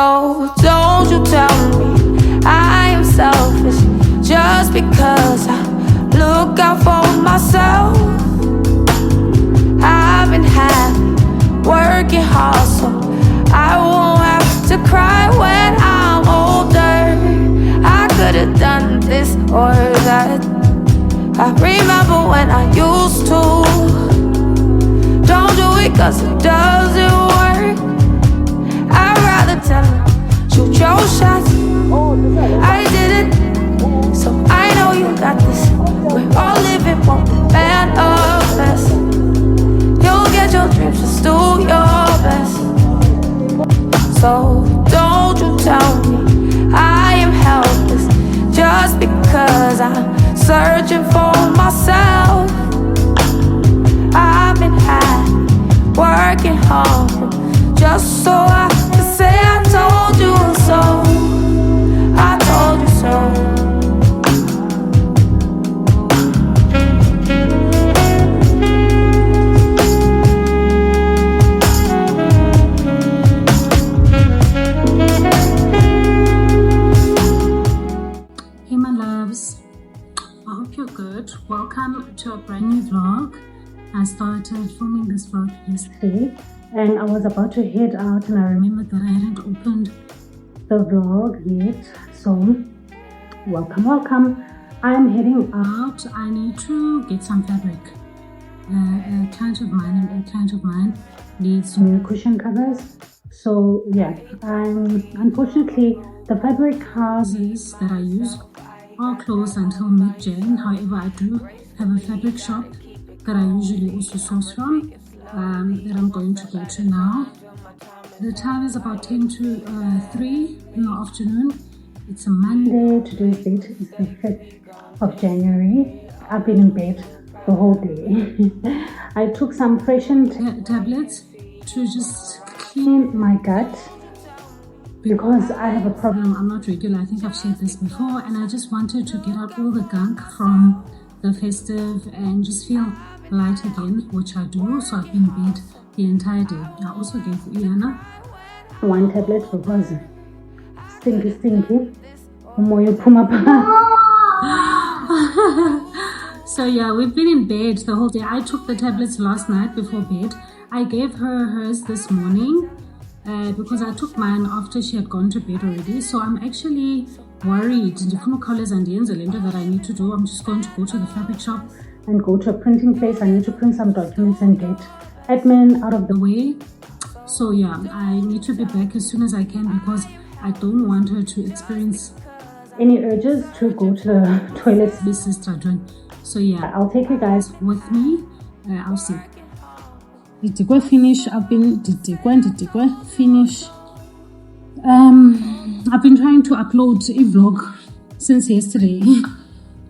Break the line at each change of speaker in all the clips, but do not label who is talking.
So don't you tell me I am selfish just because I look out for myself. I've been happy, working hard so I won't have to cry when I'm older. I could have done this or that. I remember when I used to. Don't do it cause it doesn't work. I'd rather tell her, shoot your shots. I did it, so I know you got this. We're all living one manifest. You'll get your dreams, just do your best. So don't you tell me I am helpless just because I'm searching for myself. I've been happy, working hard just so I can say I told you so. I told you so.
Hey my loves, I hope you're good. Welcome to a brand new vlog. I started filming this vlog yesterday and I was about to head out and I remembered that I hadn't opened the vlog yet. So welcome. I'm heading out. I need to get some fabric. A client of mine needs new cushion covers. So yeah, unfortunately the fabric houses that I use are closed until mid-Jan. However, I do have a fabric shop that I usually also source from that I'm going to go to now. The time is about 10 to 3 in the afternoon. It's a Monday. Today's date is the 5th of January. I've been in bed the whole day. I took some freshened tablets to just clean my gut because I have a problem. I'm not regular. I think I've shared this before, and I just wanted to get out all the gunk from the festive and just feel light again, which I do. So I've been in bed the entire day. I also gave Iana one tablet because stinky umoya uphuma pha. So yeah, we've been in bed the whole day. I took the tablets last night before bed. I gave her hers this morning because I took mine after she had gone to bed already. So I'm actually worried. That I need to do. I'm just going to go to the fabric shop and go to a printing place. I need to print some documents and get admin out of the way. So yeah, I need to be back as soon as I can because I don't want her to experience any urges to go to the toilet. This is Tadran. So yeah, I'll take you guys with me. I'll see. Finish. I've been finish. I've been trying to upload a vlog since yesterday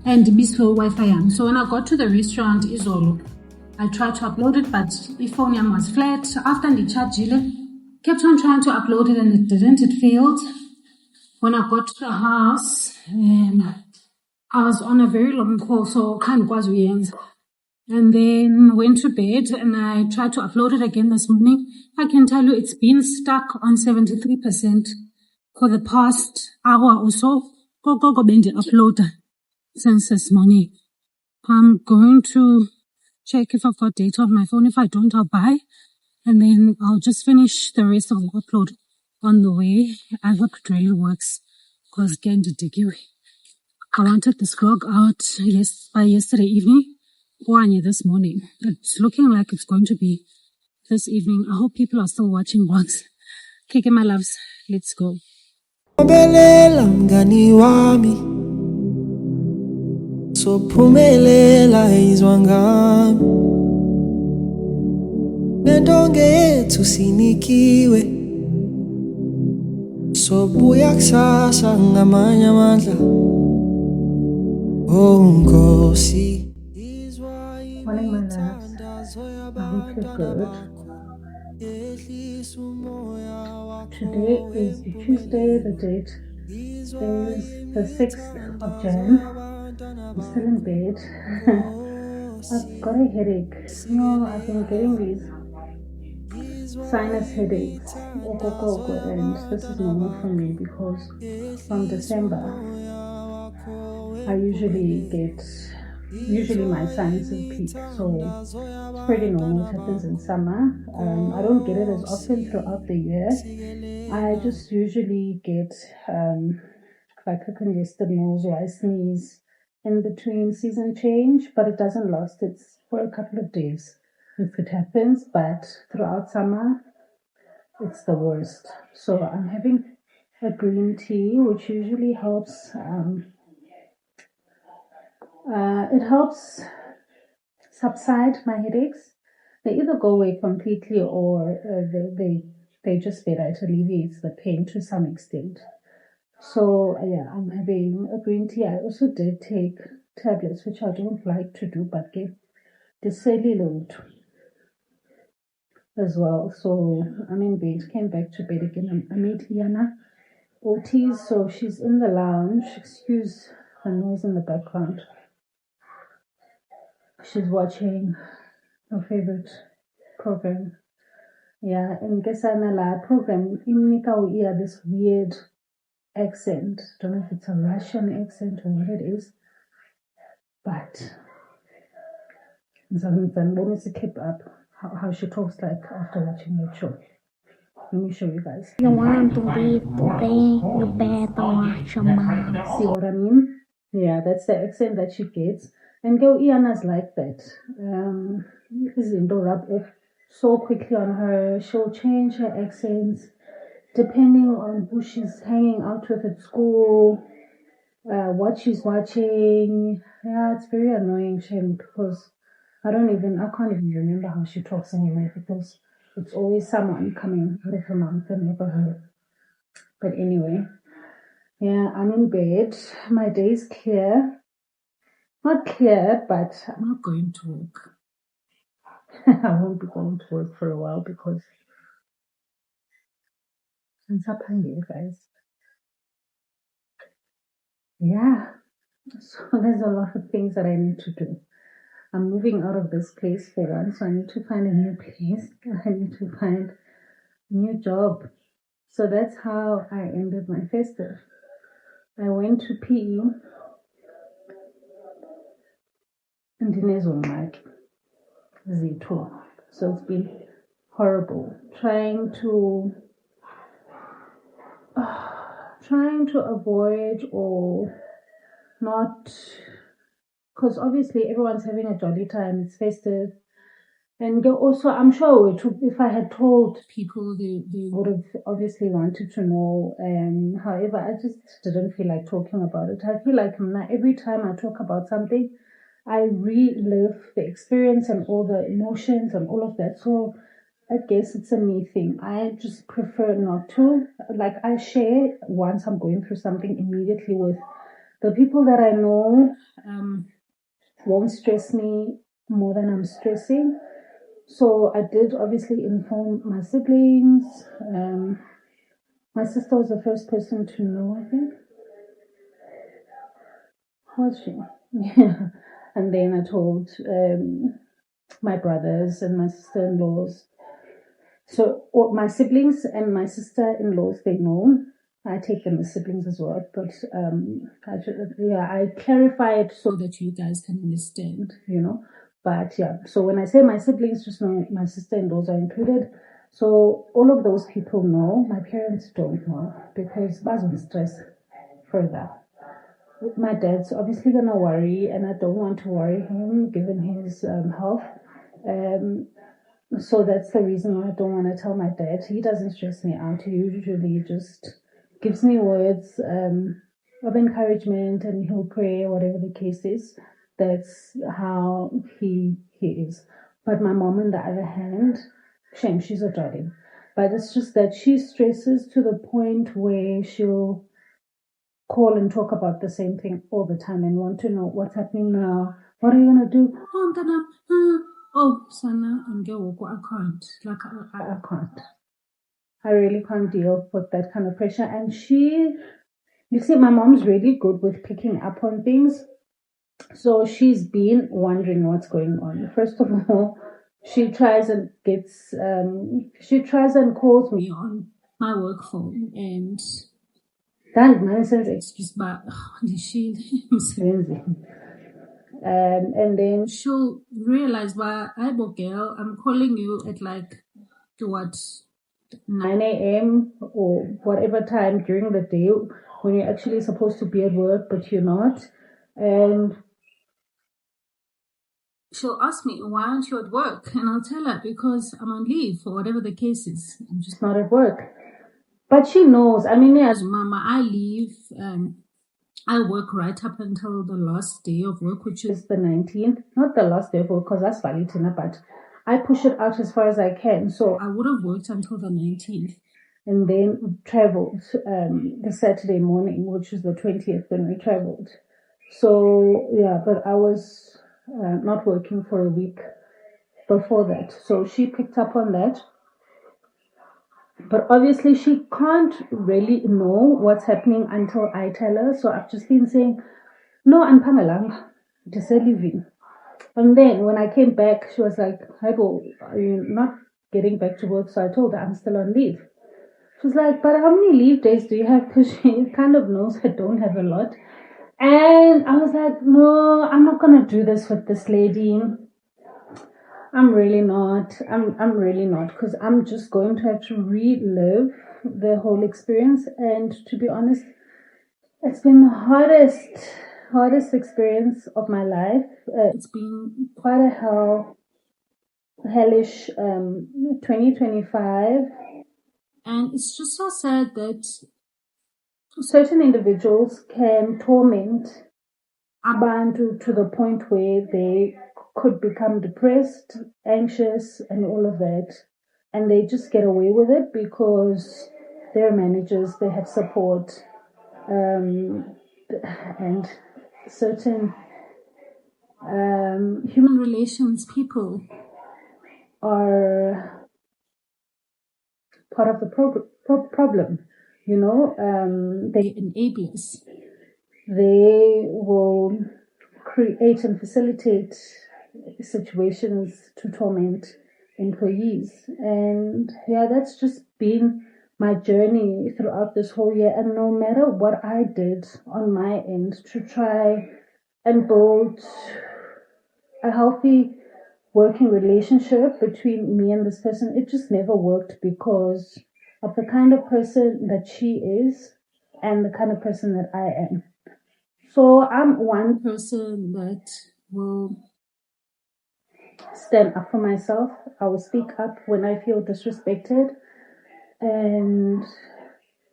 and be slow Wi-Fi. So when I got to the restaurant Izolo, I tried to upload it, but the phone was flat. After the chat, kept on trying to upload it and it didn't. It failed. When I got to the house, I was on a very long call, so can't go and then went to bed and I tried to upload it again this morning. I can tell you it's been stuck on 73% for the past hour or so. Go upload since this morning. I'm going to check if I've got data on my phone. If I don't, I'll buy. And then I'll just finish the rest of the upload on the way. I hope it really works. Because again, I wanted this vlog out by yesterday evening or this morning. It's looking like it's going to be this evening. I hope people are still watching vlogs. Okay, my loves, let's go.
Sophumelela izwa ngami nendonge yethu sinikiwe sobuya kusasa ngamanye amandla Nkosi
Morning my loves, I hope you're good. Today is Tuesday, the date is the 6th of Jan. I'm still in bed. I've got a headache. I've been getting these sinus headaches, and this is normal for me because from December I usually my sinuses peak, so it's pretty normal. It happens in summer. I don't get it as often throughout the year. I just usually get like a congested nose or I sneeze in between season change, but it doesn't last. It's for a couple of days if it happens, but throughout summer it's the worst. So I'm having a green tea, which usually helps. It helps subside my headaches. They either go away completely or they just better. It alleviates the pain to some extent. So yeah, I'm having a green tea. I also did take tablets, which I don't like to do, but gave the Celluloid as well. So I'm in bed, came back to bed again. I made Iana Otis, so she's in the lounge. Excuse the noise in the background. She's watching her favorite program. Yeah, in Gesanala program, Imnika we hear this weird accent. Don't know if it's a Russian accent or what it is, but let me keep up how she talks like after watching the show. Let me show you guys.
You want to be today, you better watch your mouth.
See what I mean? Yeah, that's the accent that she gets. And girl Iana's like that. Izinto rub off so quickly on her. She'll change her accents depending on who she's hanging out with at school, what she's watching. Yeah, it's very annoying, Shem, because I can't even remember how she talks anymore because it's always someone coming out of her mouth and never her. But anyway, yeah, I'm in bed. My day's clear. Not clear, but I'm not going to work. I won't be going to work for a while because since I'm hungry, guys. Yeah, so there's a lot of things that I need to do. I'm moving out of this place for one, so I need to find a new place. I need to find a new job. So that's how I ended my festive. I went to PE and Dinezongaki Zito. So it's been horrible. Trying to avoid or not, because obviously everyone's having a jolly time, it's festive. And also, I'm sure if I had told people, they would have obviously wanted to know. However, I just didn't feel like talking about it. I feel like every time I talk about something, I relive the experience and all the emotions and all of that. So I guess it's a me thing. I just prefer not to. Like, I share once I'm going through something immediately with the people that I know won't stress me more than I'm stressing. So I did obviously inform my siblings. My sister was the first person to know, I think. Was she? Yeah. And then I told my brothers and my sister-in-laws. So my siblings and my sister-in-laws, they know. I take them as siblings as well. But I clarified so that you guys can understand, But yeah, so when I say my siblings, just know my sister-in-laws are included. So all of those people know. My parents don't know because doesn't stress further. My dad's obviously gonna worry, and I don't want to worry him given his health. So that's the reason why I don't want to tell my dad. He doesn't stress me out. He usually just gives me words of encouragement, and he'll pray, whatever the case is. That's how he is. But my mom, on the other hand, shame, she's a jolly. But it's just that she stresses to the point where she'll call and talk about the same thing all the time and want to know what's happening now. What are you gonna do? Sana, I can't. I can't. I really can't deal with that kind of pressure. And you see, my mom's really good with picking up on things. So she's been wondering what's going on. First of all, she tries and calls me on my work phone, and then nonsense excuse, but and then she'll realize, "Well, girl, I'm calling you at like what 9 a.m. or whatever time during the day when you're actually supposed to be at work, but you're not." And she'll ask me, "Why aren't you at work?" And I'll tell her, "Because I'm on leave," or whatever the case is. I'm just not at work. But she knows. I mean, as Mama, I leave. I work right up until the last day of work, which is the 19th. Not the last day of work, because that's valid, but I push it out as far as I can. So I would have worked until the 19th and then traveled the Saturday morning, which is the 20th when we traveled. So, yeah, but I was not working for a week before that. So she picked up on that. But obviously she can't really know what's happening until I tell her. So I've just been saying, "No, I'm pangalang, just leaving." And then when I came back, she was like, "Haibo, are you not getting back to work?" So I told her I'm still on leave. She was like, "But how many leave days do you have?" Because she kind of knows I don't have a lot. And I was like, "No, I'm not going to do this with this lady. I'm really not, because I'm just going to have to relive the whole experience." And to be honest, it's been the hardest experience of my life. It's been quite a hellish 2025. And it's just so sad that certain individuals can torment abantu to the point where they could become depressed, anxious, and all of that. And they just get away with it because they're managers, they have support, and certain human relations people are part of the problem. You know, they enablers. They will create and facilitate situations to torment employees. And yeah, that's just been my journey throughout this whole year. And no matter what I did on my end to try and build a healthy working relationship between me and this person, it just never worked because of the kind of person that she is and the kind of person that I am. So I'm one person that will stand up for myself. I will speak up when I feel disrespected. And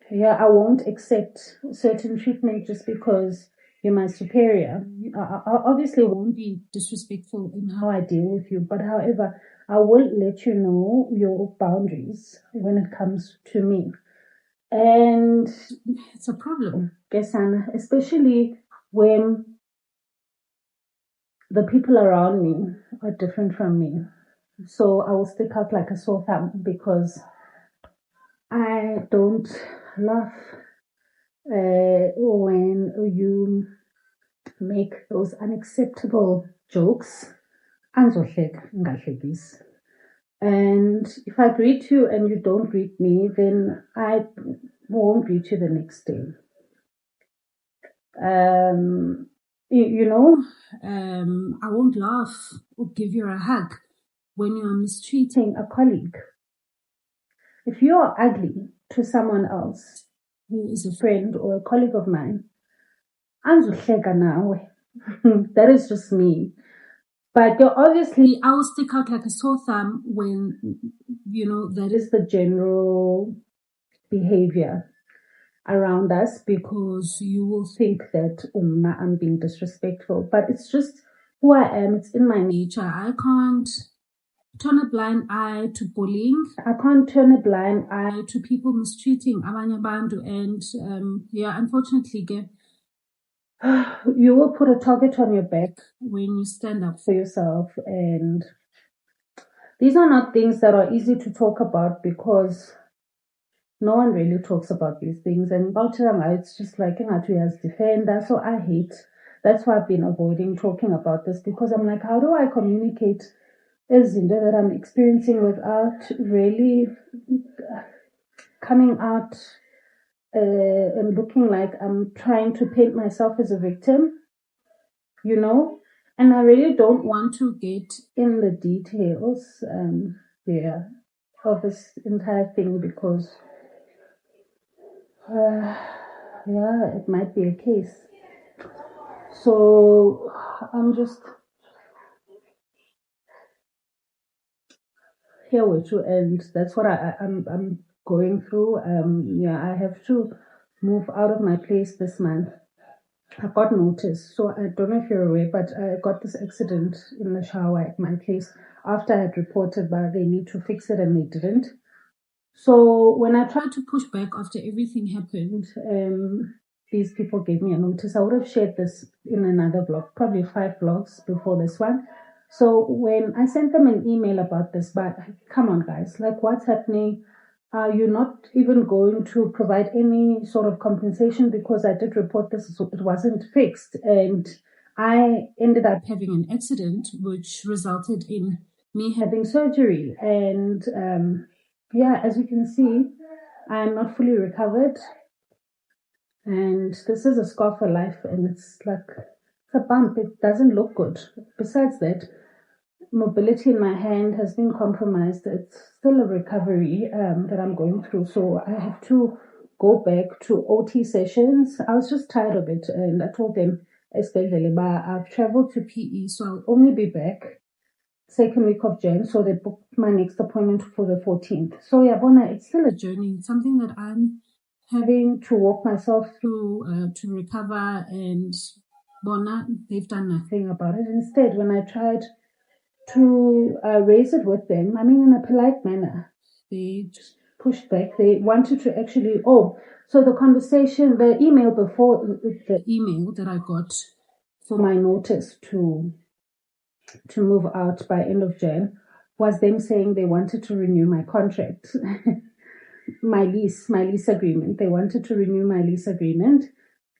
yeah, I won't accept certain treatment just because you're my superior. I obviously won't be disrespectful in how I deal with you, but however, I will let you know your boundaries when it comes to me. And it's a problem, Gesana, especially when the people around me are different from me. So I will stick out like a sore thumb because I don't laugh when you make those unacceptable jokes. And if I greet you and you don't greet me, then I won't greet you the next day. I won't laugh or give you a hug when you are mistreating a colleague. If you are ugly to someone else who is a friend or a colleague of mine, that is just me. But obviously, I will stick out like a sore thumb when, that is the general behavior around us, because you will think that I'm being disrespectful. But it's just who I am. It's in my nature. I can't turn a blind eye to bullying. I can't turn a blind eye to people mistreating abanye abantu. And unfortunately, you will put a target on your back when you stand up for yourself. And these are not things that are easy to talk about because no one really talks about these things. And it's just like as defender. So I hate. That's why I've been avoiding talking about this, because I'm like, how do I communicate izinto that I'm experiencing without really coming out and looking like I'm trying to paint myself as a victim, you know? And I really don't want to get in the details, of this entire thing because, it might be a case. So I'm just here with you, and that's what I'm going through. I have to move out of my place this month. I got notice, so I don't know if you're aware, but I got this accident in the shower at my place after I had reported, but they need to fix it and they didn't. So when I tried to push back after everything happened, these people gave me a notice. I would have shared this in another blog, probably 5 blogs before this one. So when I sent them an email about this, but come on guys, like what's happening? Are you not even going to provide any sort of compensation? Because I did report this, so it wasn't fixed. And I ended up having an accident, which resulted in me having surgery. And as you can see, I'm not fully recovered. And this is a scar for life, and it's a bump. It doesn't look good. Besides that, mobility in my hand has been compromised. It's still a recovery that I'm going through. So I have to go back to OT sessions. I was just tired of it, and I told them, I've traveled to PE, so I'll only be back second week of Jan. So they booked my next appointment for the 14th. So it's still a journey. It's something that I'm having to walk myself through to recover, and Bona, they've done nothing about it. Instead, when I tried to raise it with them, in a polite manner, they just pushed back. They wanted to actually, so the email before the email that I got for my notice to move out by end of Jan was them saying they wanted to renew my contract. my lease agreement. They wanted to renew my lease agreement.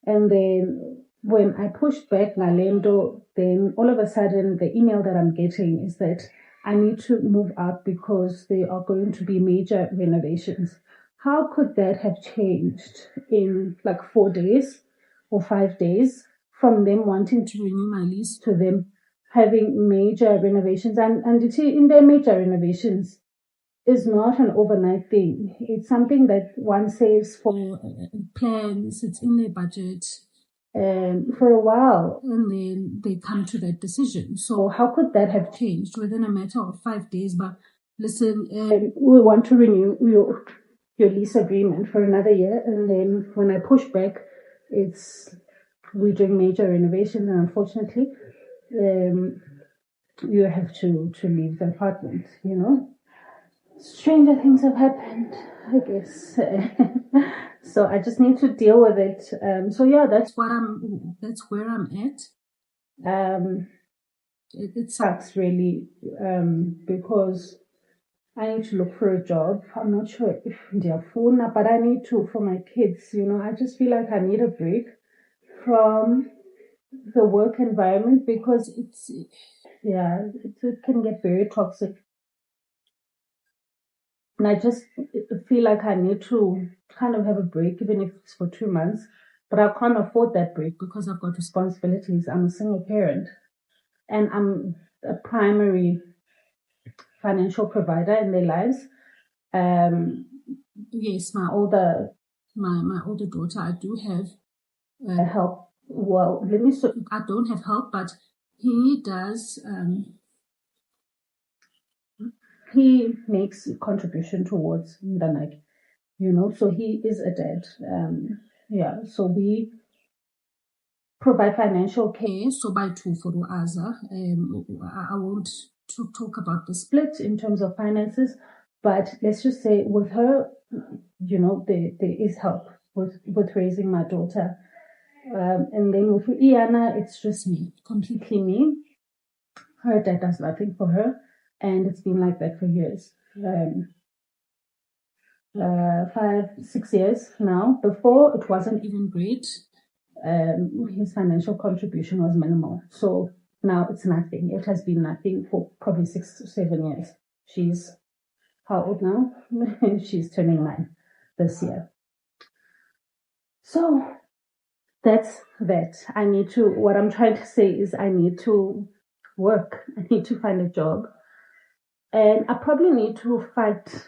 And then when I pushed back Ngalendo, then all of a sudden the email that I'm getting is that I need to move out because there are going to be major renovations. How could that have changed in 4 days or 5 days from them wanting to renew my lease to them having major renovations? And you see, in their major renovations, is not an overnight thing. It's something that one saves for plans. It's in their budget for a while, and then they come to that decision. So how could that have changed within a matter of 5 days? But listen, we want to renew your lease agreement for another year, and then when I push back, we're doing major renovations, and unfortunately, you have to leave the apartment. Stranger things have happened, I guess. So I just need to deal with it. That's where I'm at. It sucks really, because I need to look for a job. I'm not sure if they're full now, but I need to for my kids. I just feel like I need a break from the work environment because it can get very toxic. And I just feel like I need to kind of have a break, even if it's for 2 months. But I can't afford that break because I've got responsibilities. I'm a single parent. And I'm a primary financial provider in their lives. Yes, my older daughter, I do have help. Well, I don't have help, but he does... he makes a contribution towards Mdanak, so he is a dad. So we provide financial care. So by two for Aza, I won't talk about the split in terms of finances, but let's just say with her, there is help with raising my daughter. And then with Iana, it's just me, completely me. Her dad does nothing for her. And it's been like that for years. 5-6 years now. Before, it wasn't even great. His financial contribution was minimal. So Now it's nothing. It has been nothing for probably 6 to 7 years. She's how old now? She's turning 9 this year. So that's that. What I'm trying to say is I need to work. I need to find a job. And I probably need to fight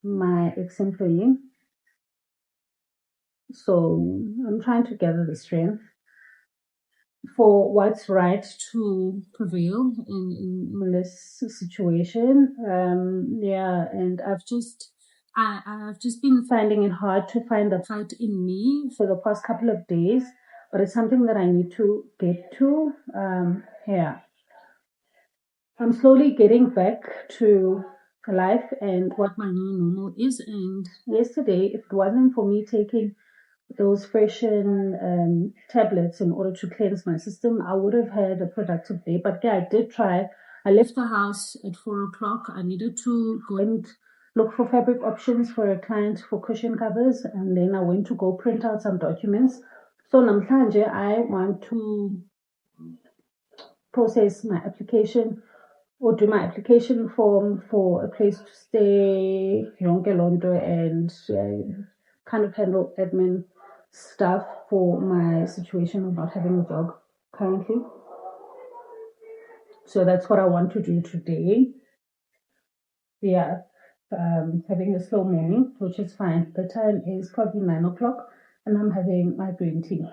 my ex-employee. So I'm trying to gather the strength for what's right to prevail in this situation. And I've just been finding it hard to find the fight in me for the past couple of days, but it's something that I need to get to. I'm slowly getting back to life and what my new normal is. And yesterday, if it wasn't for me taking those freshen tablets in order to cleanse my system, I would have had a productive day. But yeah, I did try. I left the house at 4 o'clock. I needed to go and look for fabric options for a client for cushion covers, and then I went to go print out some documents. So namhlanje I want to process my application or do my application form for a place to stay, yonke lonto, and kind of handle admin stuff for my situation of not having a job currently. So that's what I want to do today. Yeah, having a slow morning, which is fine. The time is probably 9 o'clock and I'm having my green tea.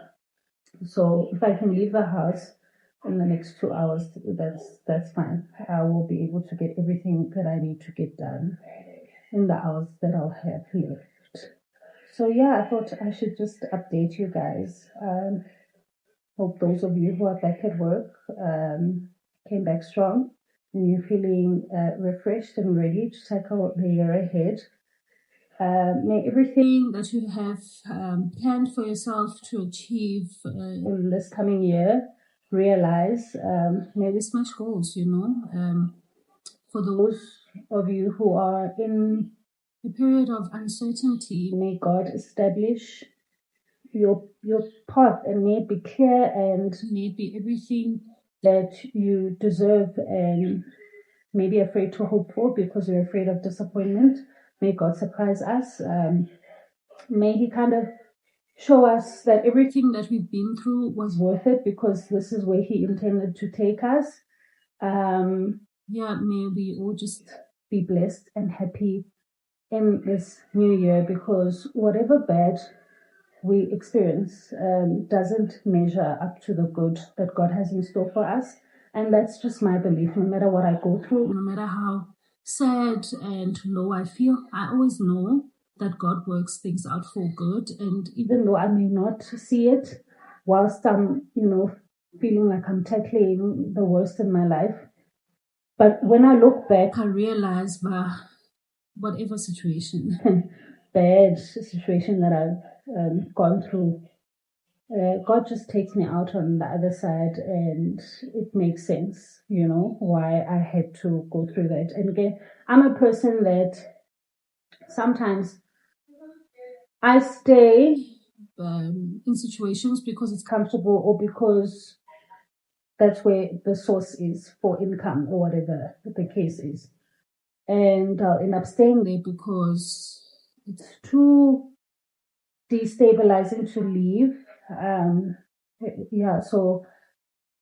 So if I can leave the house in the next 2 hours, that's fine. I will be able to get everything that I need to get done in the hours that I'll have left. So yeah, I thought I should just update you guys. Hope those of you who are back at work came back strong and you're feeling refreshed and ready to tackle the year ahead. May everything that you have planned for yourself to achieve in this coming year realize. May we smash goals, for those of you who are in a period of uncertainty, may God establish your path and may it be clear and may it be everything that you deserve and may be afraid to hope for because you're afraid of disappointment. May God surprise us. May He kind of show us that everything that we've been through was worth it because this is where He intended to take us. May we all just be blessed and happy in this new year because whatever bad we experience doesn't measure up to the good that God has in store for us. And that's just my belief. No matter what I go through, no matter how sad and low I feel, I always know that God works things out for good. And even though I may not see it whilst I'm, feeling like I'm tackling the worst in my life, but when I look back, I realize whatever situation, bad situation that I've gone through, God just takes me out on the other side and it makes sense, why I had to go through that. And again, I'm a person that sometimes I stay in situations because it's comfortable or because that's where the source is for income or whatever the case is. And I'll end up staying there because it's too destabilizing to leave. So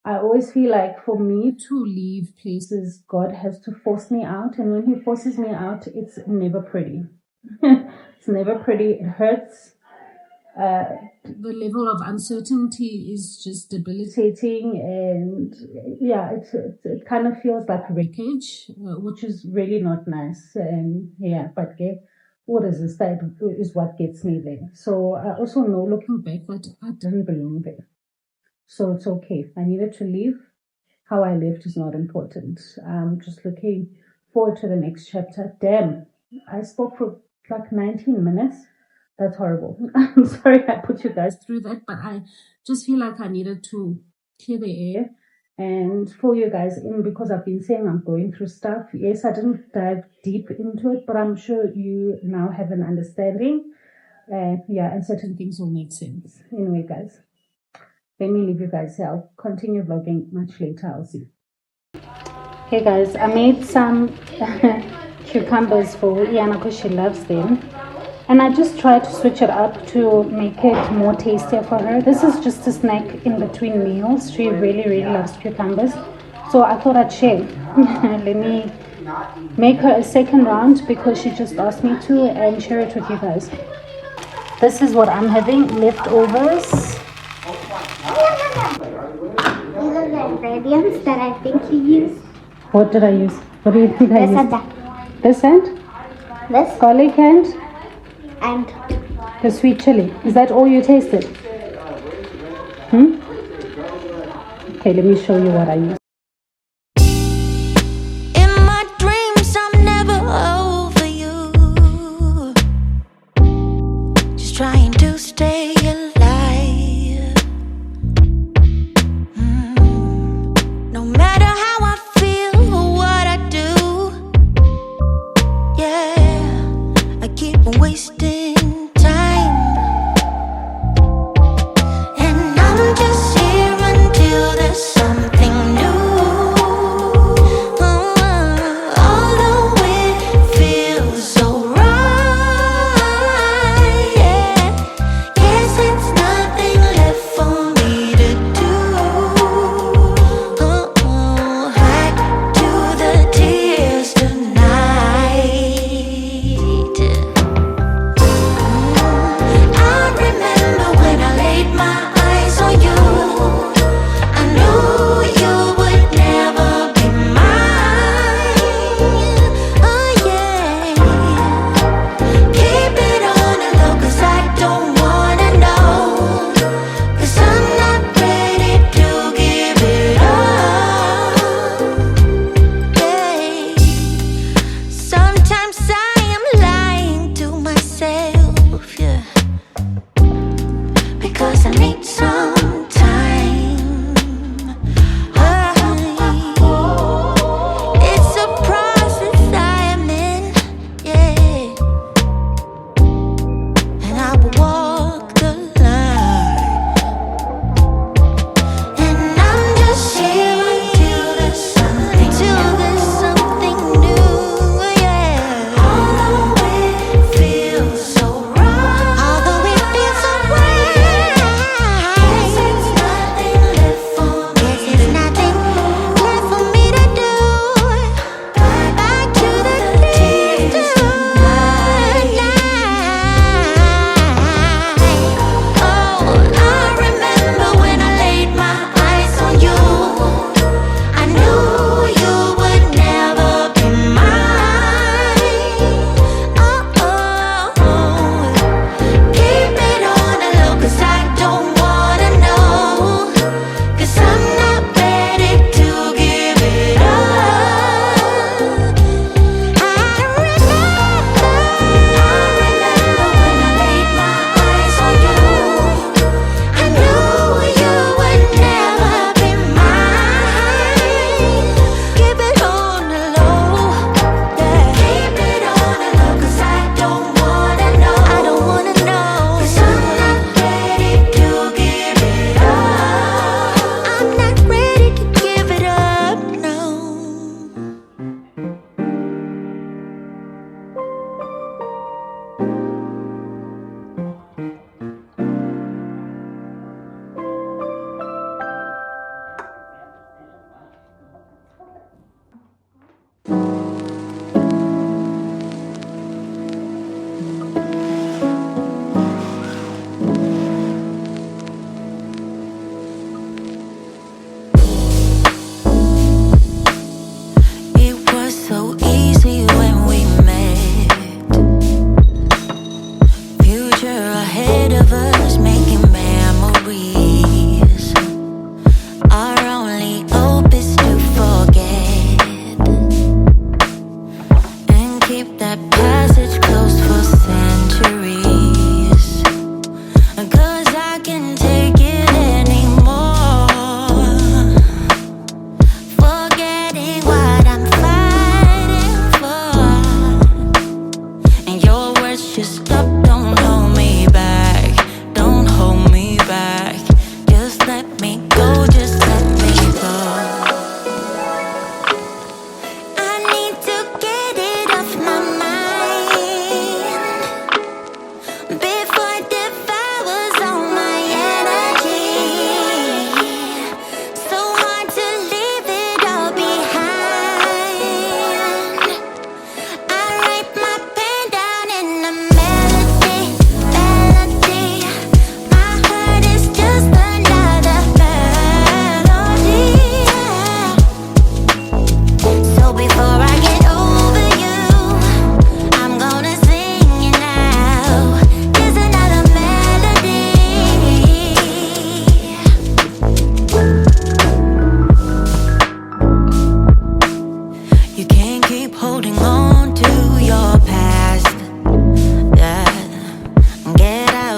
I always feel like for me to leave places, God has to force me out. And when He forces me out, it's never pretty. It's never pretty. It hurts. The level of uncertainty is just debilitating. And it kind of feels like wreckage, which is really not nice. And but what is this? That is what gets me there. So I also know looking back that I didn't belong there. So it's okay. I needed to leave. How I left is not important. I'm just looking forward to the next chapter. Damn, I spoke for like 19 minutes. That's horrible. I'm sorry I put you guys through that, but I just feel like I needed to clear the air and fill you guys in because I've been saying I'm going through stuff. Yes, I didn't dive deep into it, but I'm sure you now have an understanding. And certain things will make sense. Anyway, guys, let me leave you guys here. I'll continue vlogging much later. I'll see. Hey guys, I made some cucumbers for Iana because she loves them. And I just tried to switch it up to make it more tastier for her. This is just a snack in between meals. She really, really loves cucumbers. So I thought I'd share. Let me make her a second round because she just asked me to, and share it with you guys. This is what I'm having, leftovers.
These are the ingredients that I think you use.
What did I use? What do you think I
This and
used?
that.
This and?
This
Garlic and
and
the sweet chili. Is that all you tasted? Okay, let me show you what I used.
In my dreams, I'm never over you. Just trying to stay alive. No matter how I feel or what I do, yeah, I keep on wasting time. And I'm just here until there's something new. Although it feels so right, yeah. Yes,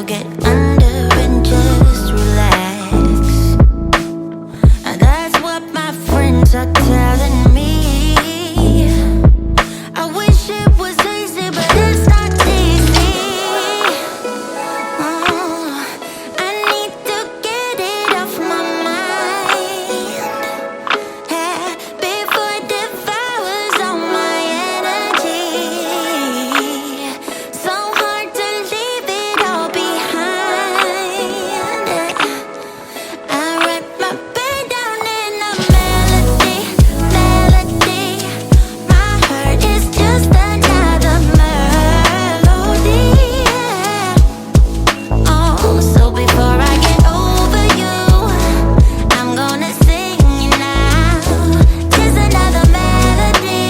So get under and just relax. And that's what my friends are telling me. I wish it was easy, but it's not easy. I need to get it off my mind, before it devours all my energy. So hard to leave it all behind. I write my pain down in a melody, melody. My heart is just another melody. Oh, so before I get over you, I'm gonna sing it now. Just another melody.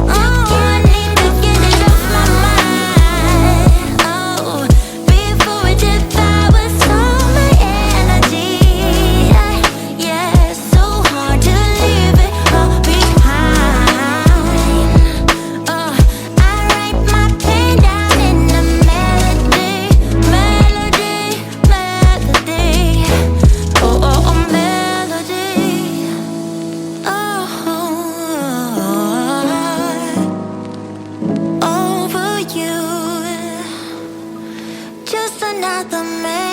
I need to get it off my mind. Oh, before it devours all my energy. Yeah, so hard to leave it all behind. Oh, I write my pain down in a melody, melody, melody. Oh, oh, oh, melody. Oh, over you. Just another melody.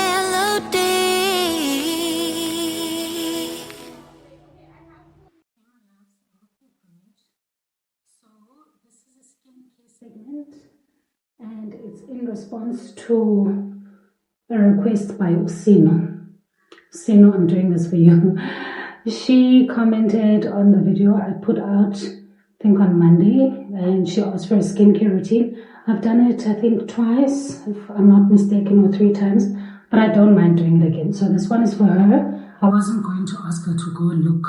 So this is a skincare segment, and it's in response to a request by Usino. Usino, I'm doing this for you. She commented on the video I put out, I think on Monday, and she asked for a skincare routine. I've done it, I think, twice, if I'm not mistaken, or 3 times, but I don't mind doing it again. So this one is for her. I wasn't going to ask her to go look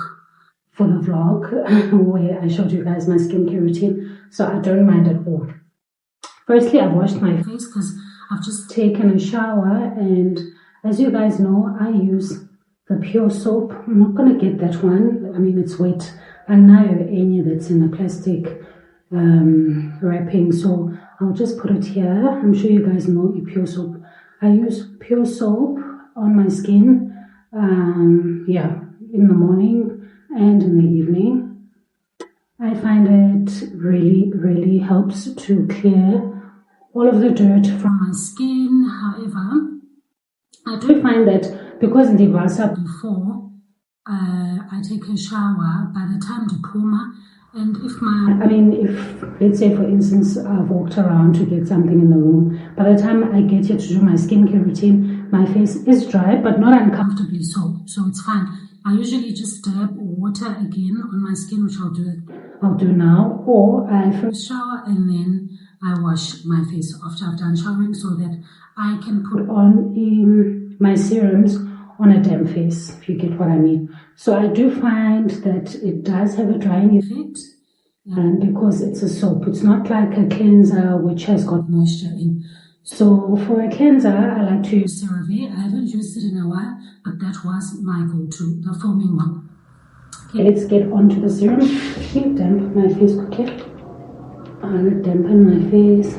for the vlog where I showed you guys my skincare routine, so I don't mind at all. Firstly, I've washed my face because I've just taken a shower, and as you guys know, I use the Pure soap. I'm not going to get that one. I mean, it's wet. And now any that's in a plastic wrapping, so I'll just put it here. I'm sure you guys know Pure soap. I use Pure soap on my skin, yeah, in the morning and in the evening. I find it really helps to clear all of the dirt from my skin. However, I do find that because in the Vasa before I take a shower, by the time to Puma, and if let's say for instance I've walked around to get something in the room, by the time I get here to do my skincare routine, my face is dry but not uncomfortably so it's fine. I usually just dab water again on my skin, which I'll do now, or I first shower and then I wash my face after I've done showering, so that I can put on my serums on a damp face, if you get what I mean. So I do find that it does have a drying effect, and because it's a soap, it's not like a cleanser which has got moisture in. So for a cleanser, I like to use CeraVe. I haven't used it in a while, but that was my go-to, the foaming one. Okay, let's get onto the serum. Let me dampen my face quickly. I'll dampen my face,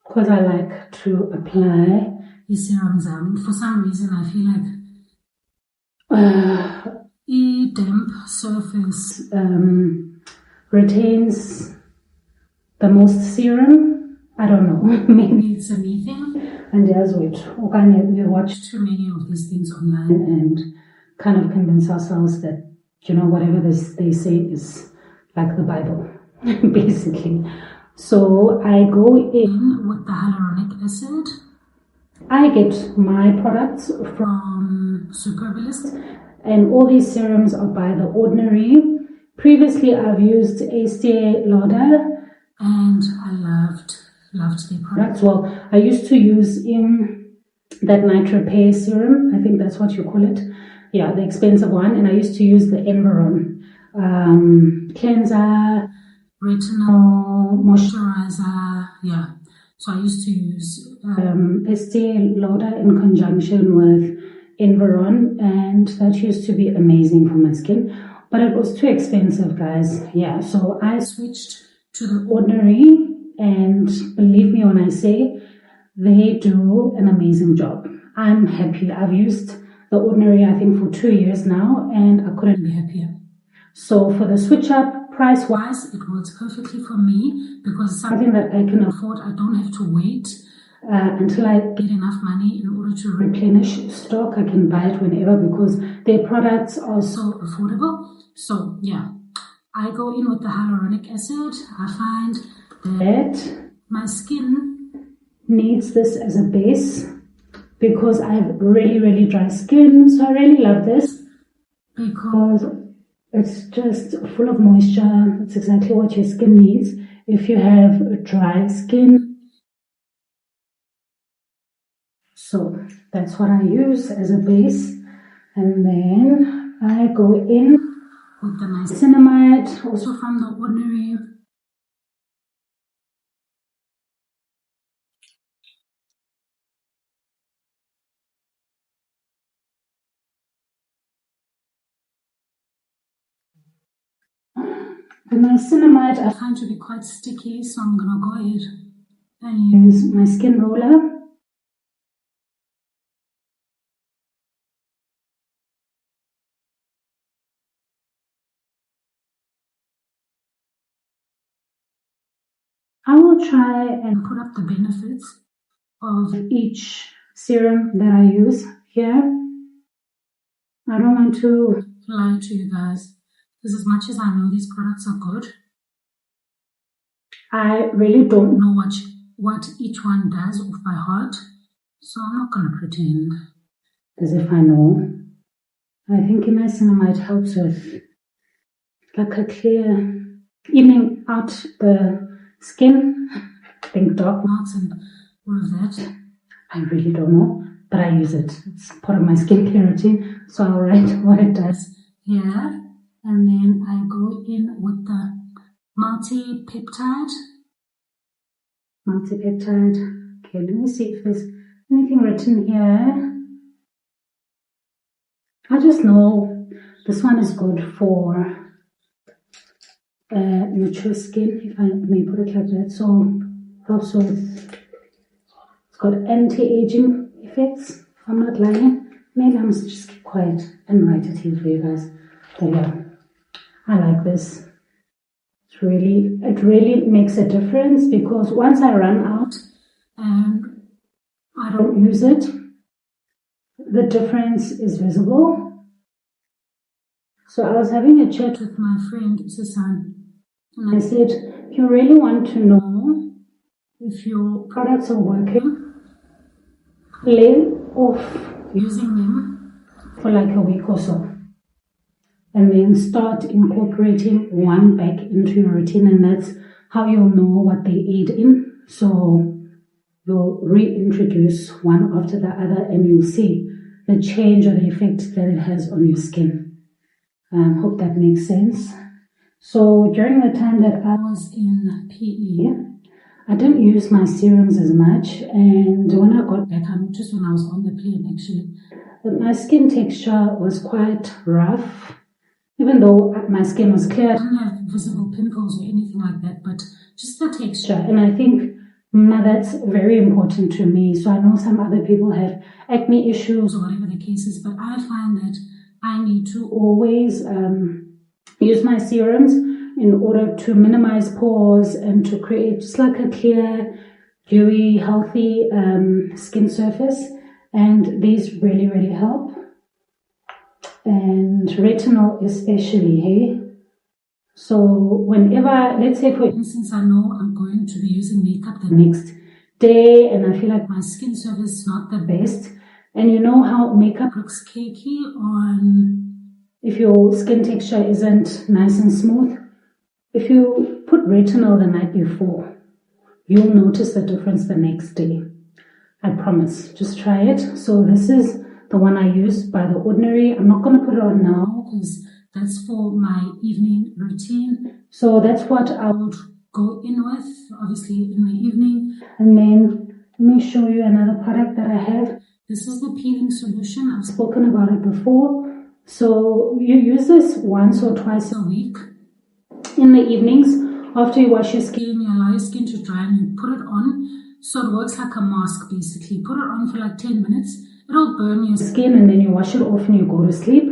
because I like to apply these serums. For some reason, I feel like a damp surface retains the most serum. I don't know, maybe it's a me thing. And there's it. We watch too many of these things online and kind of convince ourselves that, you know, whatever they say is like the Bible, basically. So I go in with the hyaluronic acid. I get my products from Superbalist, and all these serums are by The Ordinary. Previously, I've used Estee Lauder, and I loved their products. Well, I used to use that Night Repair serum. I think that's what you call it. Yeah, the expensive one. And I used to use the Environ cleanser, retinol, moisturizer. Yeah. So I used to use Estee Lauder in conjunction with Environ, and that used to be amazing for my skin. But it was too expensive, guys. Yeah, so I switched to The Ordinary, and believe me when I say they do an amazing job. I'm happy. I've used The Ordinary, I think, for 2 years now, and I couldn't be happier. So for the switch up, price-wise, it works perfectly for me because it's something that I can afford. I don't have to wait until I get enough money in order to replenish stock. I can buy it whenever because their products are so affordable. So yeah, I go in with the hyaluronic acid. I find that my skin needs this as a base because I have really, really dry skin. So I really love this because it's just full of moisture. It's exactly what your skin needs if you have dry skin. So that's what I use as a base. And then I go in with the niacinamide, also from The Ordinary. The niacinamide I find to be quite sticky, so I'm going to go ahead and use my skin roller. I will try and put up the benefits of each serum that I use here. I don't want to lie to you guys, because as much as I know these products are good, I really don't know what each one does off by heart, so I'm not going to pretend as if I know. I think niacinamide helps with like a clear, evening out the skin, I think dark marks and all of that. I really don't know, but I use it. It's part of my skincare routine, so I'll write what it does here. And then I go in with the multi-peptide. Okay, let me see if there's anything written here. I just know this one is good for mature skin, if I may put it like that. So helps with, it's got anti-aging effects, if I'm not lying. Maybe I must just keep quiet and write it here for you guys. But yeah, I like this. It really makes a difference, because once I run out and I don't use it, the difference is visible. So I was having a chat with my friend Susan, and I said, if you really want to know if your products are working, lay off using them for like a week or so, and then start incorporating one back into your routine, and that's how you'll know what they aid in. So you'll reintroduce one after the other, and you'll see the change or the effect that it has on your skin. Hope that makes sense. So during the time that I was in PE, I didn't use my serums as much, and when I got back, I noticed when I was on the plane actually, that my skin texture was quite rough. Even though my skin was clear, I didn't have visible pimples or anything like that, but just the texture. And I think that's very important to me. So I know some other people have acne issues or whatever the case is, but I find that I need to always use my serums in order to minimize pores and to create just like a clear, dewy, healthy skin surface. And these really, really help. And retinol especially, hey? So whenever, let's say for instance, I know I'm going to be using makeup the next day and I feel like my skin surface is not the best, and you know how makeup looks cakey on, if your skin texture isn't nice and smooth, if you put retinol the night before, you'll notice the difference the next day. I promise, just try it. So this is the one I use by The Ordinary. I'm not going to put it on now because that's for my evening routine. So that's what I would go in with, obviously in the evening. And then let me show you another product that I have. This is the peeling solution. I've spoken about it before. So you use this once or twice a week in the evenings after you wash your skin, you allow your skin to dry and you put it on. So it works like a mask basically. Put it on for like 10 minutes. It'll burn your skin and then you wash it off and you go to sleep.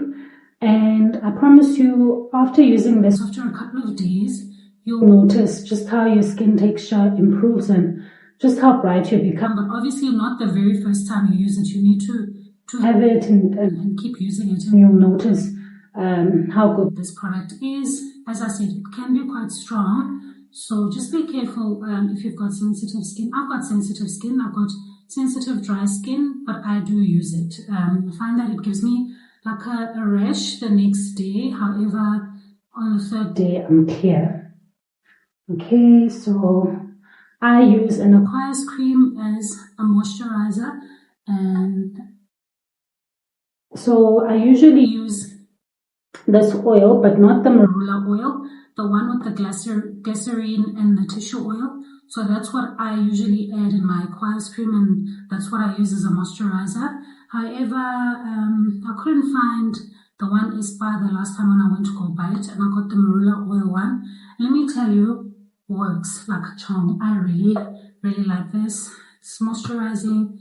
And I promise you, after using this, after a couple of days, you'll notice just how your skin texture improves and just how bright you become. But obviously not the very first time you use it. You need to have it and keep using it, and you'll notice how good this product is. As I said, it can be quite strong, so just be careful if you've got sensitive skin. I've got sensitive skin, I've got sensitive dry skin, but I do use it. I find that it gives me like a rash the next day. However, on the third day, I'm clear. Okay, so I use an Aquarius cream as a moisturizer, and so I usually use this oil, but not the marula oil, the one with the glycerine and the tissue oil. So that's what I usually add in my Aquarius cream, and that's what I use as a moisturizer. However, I couldn't find the one Espa the last time when I went to go buy it, and I got the marula oil one. Let me tell you, works like a charm. I really, really like this. It's moisturizing.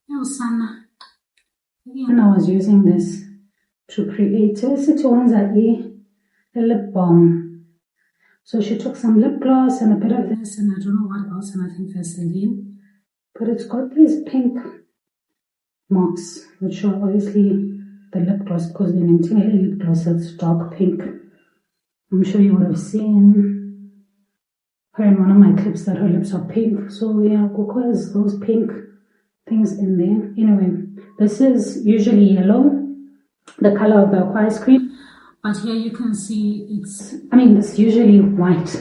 Yo, son. And I was using this to create a lip balm. So she took some lip gloss and a bit of this, and I don't know what else, and I think Vaseline. But it's got these pink marks, which are obviously the lip gloss, because the Nintendo lip gloss is dark pink. I'm sure you would have seen her in one of my clips that her lips are pink. So yeah, Coco has those pink things in there. Anyway, this is usually yellow, the color of the Aquarius cream. But here you can see it's usually white.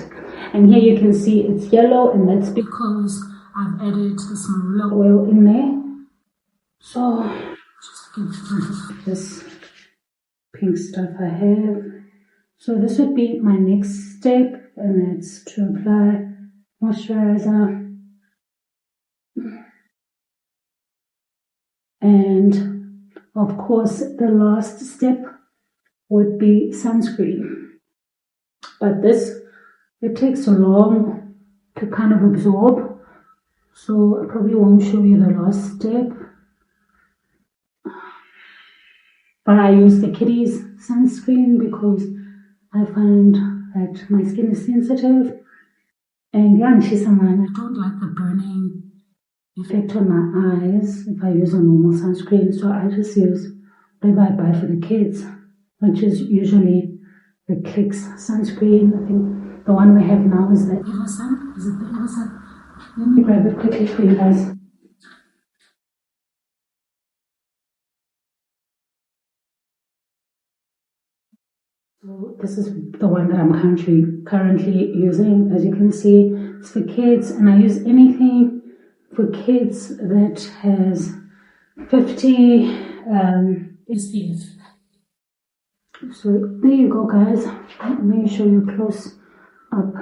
And here you can see it's yellow, and that's because I've added this marula oil in there. So, just get rid of this pink stuff I have. So this would be my next step, and it's to apply moisturizer. And of course, the last step would be sunscreen. But this, it takes so long to kind of absorb, so I probably won't show you the last step. But I use the Kitty's sunscreen because I find that my skin is sensitive. And yeah, I don't like the burning effect on my eyes if I use a normal sunscreen, so I just use whatever I buy for the kids, which is usually the Clicks sunscreen. I think the one we have now is the Eversun. Is it the Eversun? Let me grab it quickly for you guys. So this is the one that I'm currently using. As you can see, it's for kids, and I use anything for kids that has 50 SPF. So there you go, guys. Let me show you a close up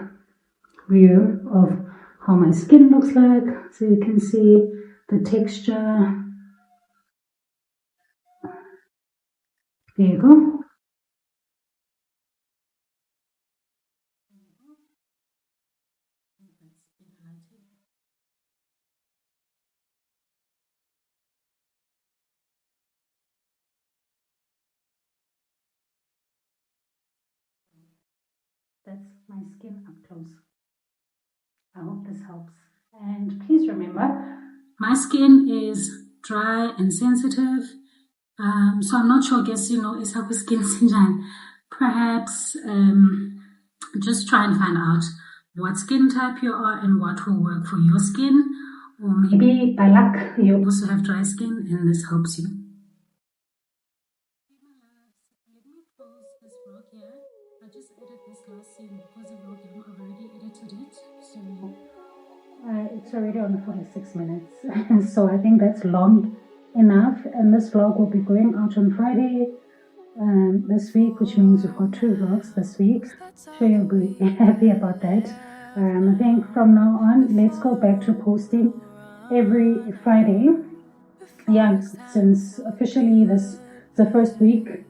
view of how my skin looks like. So you can see the texture. There you go. That's my skin up close. I hope this helps. And please remember, my skin is dry and sensitive. So I'm not sure, I guess, is how skin sinjan. Perhaps just try and find out what skin type you are and what will work for your skin. Or maybe by luck, you also have dry skin and this helps you. Let me close this vlog here. I just edited this last scene because the vlog, I've already edited it. So it's already on 46 minutes. So I think that's long enough. And this vlog will be going out on Friday this week, which means we've got 2 vlogs this week. Sure, you'll be happy about that. I think from now on, let's go back to posting every Friday. Yeah, since officially this is the first week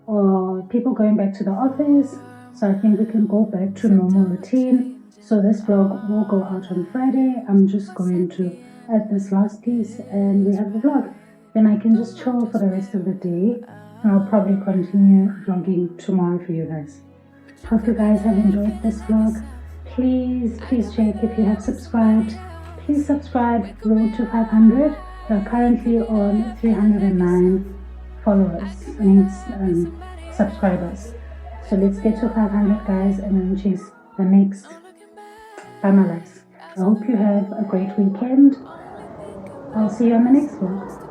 of people going back to the office. So I think we can go back to normal routine. So this vlog will go out on Friday. I'm just going to add this last piece and we have the vlog. Then I can just chill for the rest of the day. And I'll probably continue vlogging tomorrow for you guys. Hope you guys have enjoyed this vlog. Please check if you have subscribed. Please subscribe. Road to 500. We're currently on 309 followers, subscribers. So let's get to 500 guys and then chase the next finalize. I hope you have a great weekend. I'll see you on the next vlog.